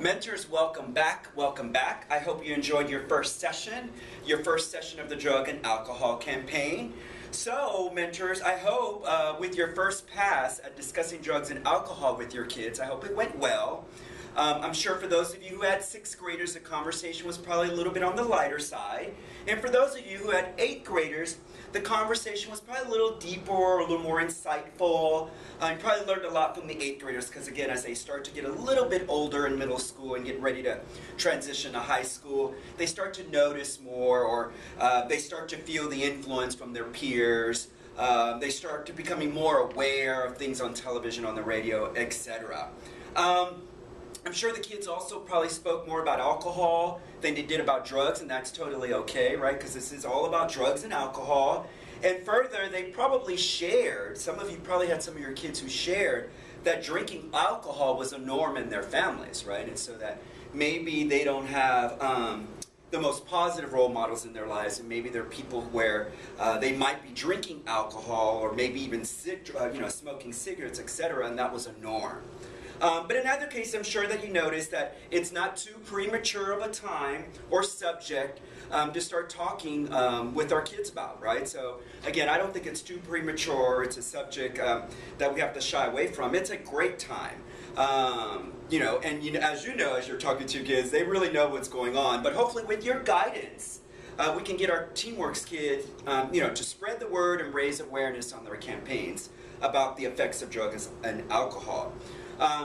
Mentors, welcome back. Welcome back. I hope you enjoyed your first session of the drug and alcohol campaign. So, mentors, I hope with your first pass at discussing drugs and alcohol with your kids, I hope it went well. I'm sure for those of you who had 6th graders, the conversation was probably a little bit on the lighter side. And for those of you who had 8th graders, the conversation was probably a little deeper, a little more insightful. You probably learned a lot from the 8th graders because, again, as they start to get a little bit older in middle school and get ready to transition to high school, they start to notice more, or they start to feel the influence from their peers. They start to becoming more aware of things on television, on the radio, etc. I'm sure the kids also probably spoke more about alcohol than they did about drugs, and that's totally okay, right? Because this is all about drugs and alcohol. And further, they probably shared, some of you probably had some of your kids who shared that drinking alcohol was a norm in their families, right? And so that maybe they don't have the most positive role models in their lives, and maybe they're people where they might be drinking alcohol or maybe even smoking cigarettes, etc., and that was a norm. But in either case, I'm sure that you noticed that it's not too premature of a time or subject to start talking with our kids about, right? So again, I don't think it's too premature. It's a subject that we have to shy away from. It's a great time. As you know, as you're talking to your kids, they really know what's going on. But hopefully with your guidance, we can get our TeamWorks kids, to spread the word and raise awareness on their campaigns about the effects of drugs and alcohol.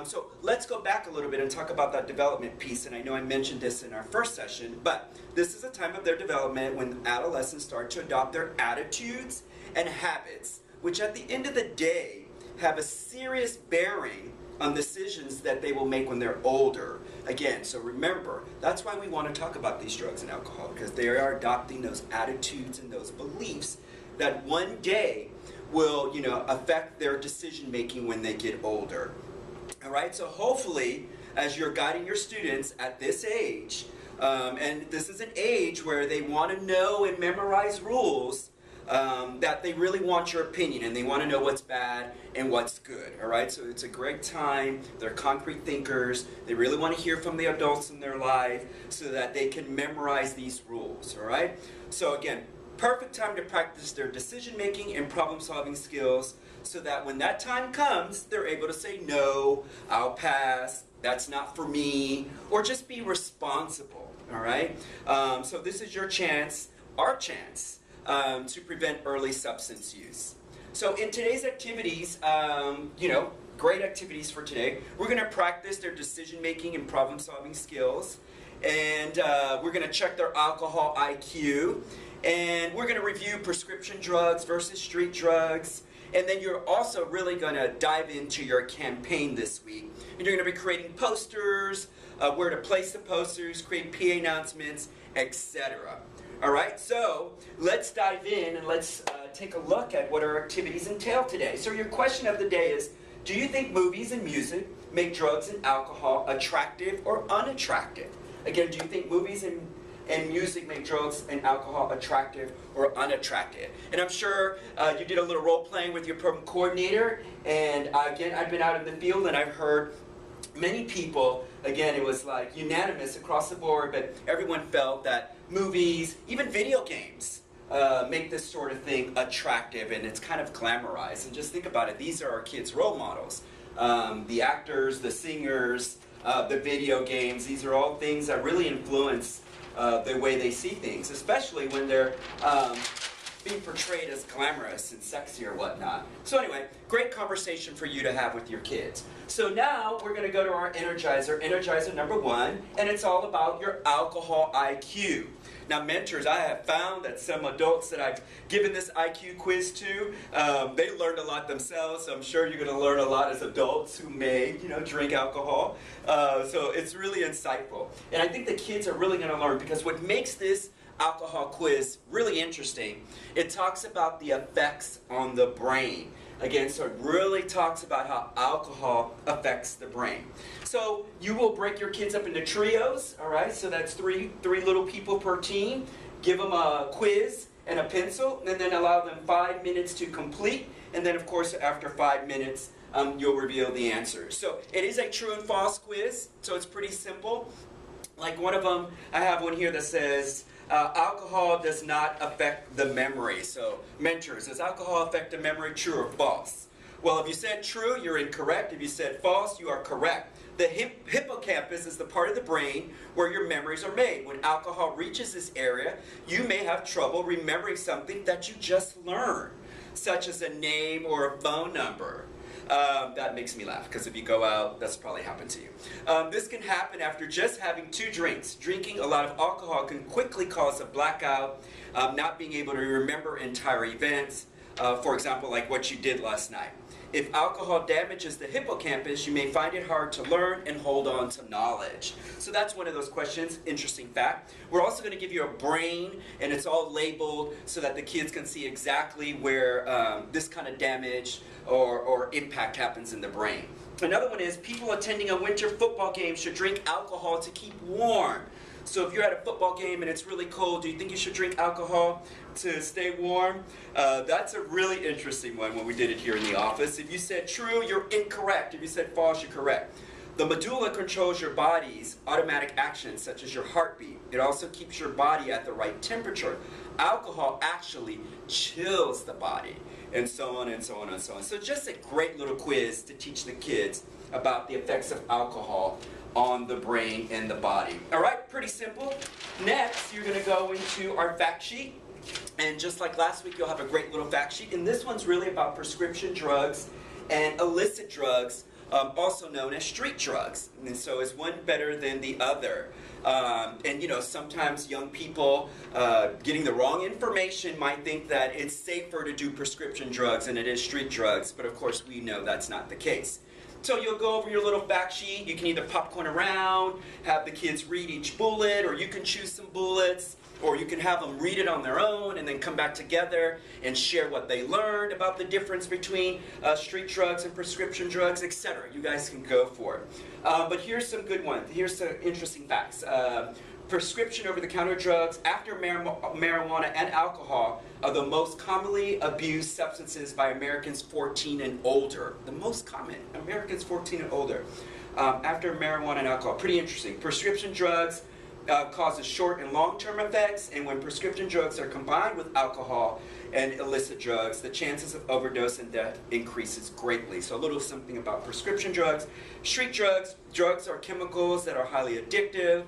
So let's go back a little bit and talk about that development piece. And I know I mentioned this in our first session, but this is a time of their development when adolescents start to adopt their attitudes and habits, which at the end of the day have a serious bearing on decisions that they will make when they're older. Again, so remember, that's why we want to talk about these drugs and alcohol, because they are adopting those attitudes and those beliefs that one day will, affect their decision making when they get older. All right, so hopefully, as you're guiding your students at this age, and this is an age where they want to know and memorize rules, that they really want your opinion and they want to know what's bad and what's good. All right, so it's a great time. They're concrete thinkers. They really want to hear from the adults in their life so that they can memorize these rules. All right, so again, perfect time to practice their decision-making and problem-solving skills so that when that time comes, they're able to say, no, I'll pass, that's not for me, or just be responsible, all right? So this is your chance, our chance, to prevent early substance use. So in today's activities, great activities for today, we're going to practice their decision-making and problem-solving skills, and we're going to check their alcohol IQ, and we're going to review prescription drugs versus street drugs. And then you're also really going to dive into your campaign this week. And you're going to be creating posters, where to place the posters, create PA announcements, etc. All right, so let's dive in and let's take a look at what our activities entail today. So your question of the day is, do you think movies and music make drugs and alcohol attractive or unattractive? Again, do you think movies and music make drugs and alcohol attractive or unattractive? And I'm sure you did a little role playing with your program coordinator, and again, I've been out in the field and I've heard many people, again, it was like unanimous across the board, but everyone felt that movies, even video games, make this sort of thing attractive, and it's kind of glamorized. And just think about it, these are our kids' role models. The actors, the singers, the video games, these are all things that really influence the way they see things, especially when they're being portrayed as glamorous and sexy or whatnot. So anyway, great conversation for you to have with your kids. So now we're going to go to our Energizer number 1, and it's all about your alcohol IQ. Now, mentors, I have found that some adults that I've given this IQ quiz to, they learned a lot themselves, so I'm sure you're going to learn a lot as adults who may, drink alcohol. So it's really insightful. And I think the kids are really going to learn, because what makes this alcohol quiz really interesting, it talks about the effects on the brain. Again, so it really talks about how alcohol affects the brain. So you will break your kids up into trios, all right? So that's three little people per team. Give them a quiz and a pencil, and then allow them 5 minutes to complete. And then, of course, after 5 minutes, you'll reveal the answer. So it is a true and false quiz, so it's pretty simple. Like one of them, I have one here that says, alcohol does not affect the memory. So mentors, does alcohol affect the memory, true or false? Well, if you said true, you're incorrect. If you said false, you are correct. The hippocampus is the part of the brain where your memories are made. When alcohol reaches this area, you may have trouble remembering something that you just learned, such as a name or a phone number. That makes me laugh, because if you go out, that's probably happened to you. This can happen after just having 2 drinks. Drinking a lot of alcohol can quickly cause a blackout, not being able to remember entire events, for example, like what you did last night. If alcohol damages the hippocampus, you may find it hard to learn and hold on to knowledge. So that's one of those questions, interesting fact. We're also going to give you a brain, and it's all labeled so that the kids can see exactly where this kind of damage or impact happens in the brain. Another one is people attending a winter football game should drink alcohol to keep warm. So if you're at a football game and it's really cold, do you think you should drink alcohol to stay warm? That's a really interesting one when we did it here in the office. If you said true, you're incorrect. If you said false, you're correct. The medulla controls your body's automatic actions, such as your heartbeat. It also keeps your body at the right temperature. Alcohol actually chills the body, and so on and so on and so on. So just a great little quiz to teach the kids about the effects of alcohol on the brain and the body. All right, pretty simple. Next, you're going to go into our fact sheet. And just like last week, you'll have a great little fact sheet. And this one's really about prescription drugs and illicit drugs, also known as street drugs. And so is one better than the other? And you know, sometimes young people getting the wrong information might think that it's safer to do prescription drugs than it is street drugs. But of course, we know that's not the case. So you'll go over your little fact sheet. You can either popcorn around, have the kids read each bullet, or you can choose some bullets, or you can have them read it on their own and then come back together and share what they learned about the difference between street drugs and prescription drugs, etc. You guys can go for it. But here's some good ones. Here's some interesting facts. Prescription over-the-counter drugs after marijuana and alcohol are the most commonly abused substances by Americans 14 and older. The most common, Americans 14 and older, after marijuana and alcohol. Pretty interesting. Prescription drugs causes short and long-term effects, and when prescription drugs are combined with alcohol and illicit drugs, the chances of overdose and death increases greatly. So a little something about prescription drugs. Street drugs. Drugs are chemicals that are highly addictive.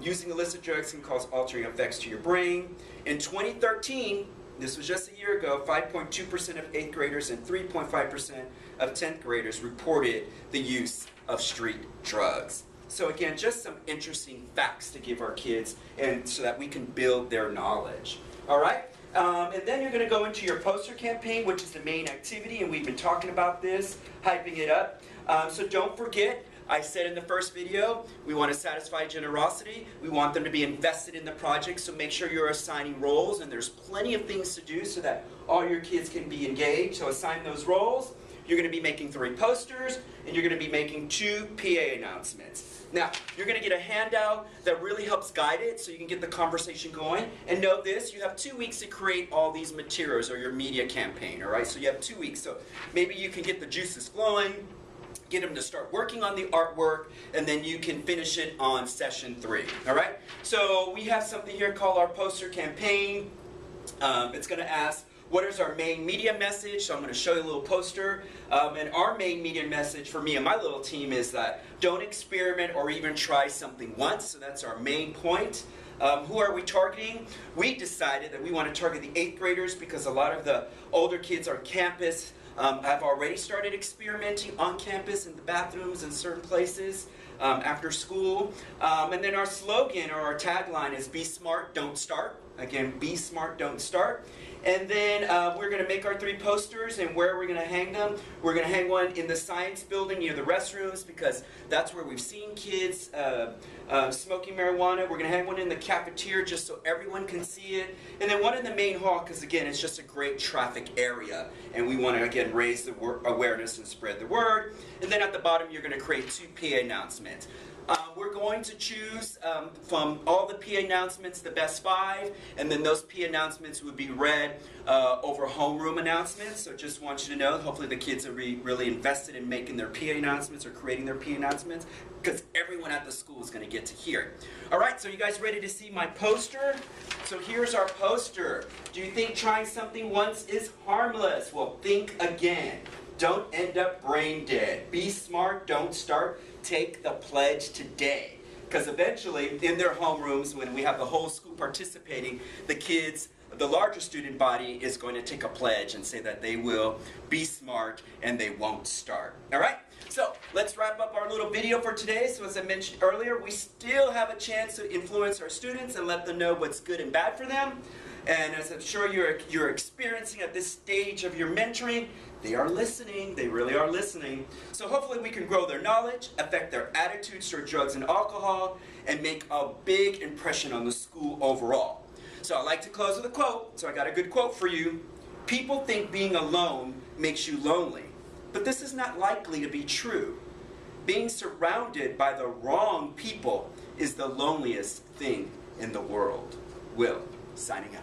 Using illicit drugs can cause altering effects to your brain. In 2013, this was just a year ago, 5.2% of 8th graders and 3.5% of 10th graders reported the use of street drugs. So again, just some interesting facts to give our kids, and so that we can build their knowledge. All right? And then you're going to go into your poster campaign, which is the main activity, and we've been talking about this, hyping it up. So don't forget, I said in the first video, we want to satisfy generosity. We want them to be invested in the project, so make sure you're assigning roles, and there's plenty of things to do so that all your kids can be engaged. So assign those roles. You're going to be making 3 posters, and you're going to be making 2 PA announcements. Now, you're going to get a handout that really helps guide it so you can get the conversation going. And know this, you have 2 weeks to create all these materials or your media campaign, all right? So you have 2 weeks. So maybe you can get the juices flowing, get them to start working on the artwork, and then you can finish it on session 3, all right? So we have something here called our poster campaign. It's going to ask, what is our main media message? So I'm going to show you a little poster. And our main media message for me and my little team is that don't experiment or even try something once. So that's our main point. Who are we targeting? We decided that we want to target the 8th graders because a lot of the older kids on campus have already started experimenting on campus in the bathrooms in certain places after school. And then our slogan or our tagline is be smart, don't start. Again, be smart, don't start. And then we're going to make our 3 posters, and where are we going to hang them? We're going to hang one in the science building near the restrooms because that's where we've seen kids smoking marijuana. We're going to hang one in the cafeteria just so everyone can see it. And then one in the main hall because, again, it's just a great traffic area. And we want to, again, raise the awareness and spread the word. And then at the bottom, you're going to create 2 PA announcements. We're going to choose from all the PA announcements the best 5, and then those PA announcements would be read said over homeroom announcements. So just want you to know, hopefully the kids are really invested in making their PA announcements or creating their PA announcements, because everyone at the school is going to get to hear it. All right, so you guys ready to see my poster? So here's our poster. Do you think trying something once is harmless? Well, think again. Don't end up brain dead. Be smart, don't start. Take the pledge today. Because eventually, in their homerooms, when we have the whole school participating, the kids, the larger student body is going to take a pledge and say that they will be smart and they won't start. All right? So let's wrap up our little video for today. So as I mentioned earlier, we still have a chance to influence our students and let them know what's good and bad for them. And as I'm sure you're experiencing at this stage of your mentoring, they are listening. They really are listening. So hopefully we can grow their knowledge, affect their attitudes toward drugs and alcohol, and make a big impression on the school overall. So I like to close with a quote. So I got a good quote for you. People think being alone makes you lonely, but this is not likely to be true. Being surrounded by the wrong people is the loneliest thing in the world. Will, signing out.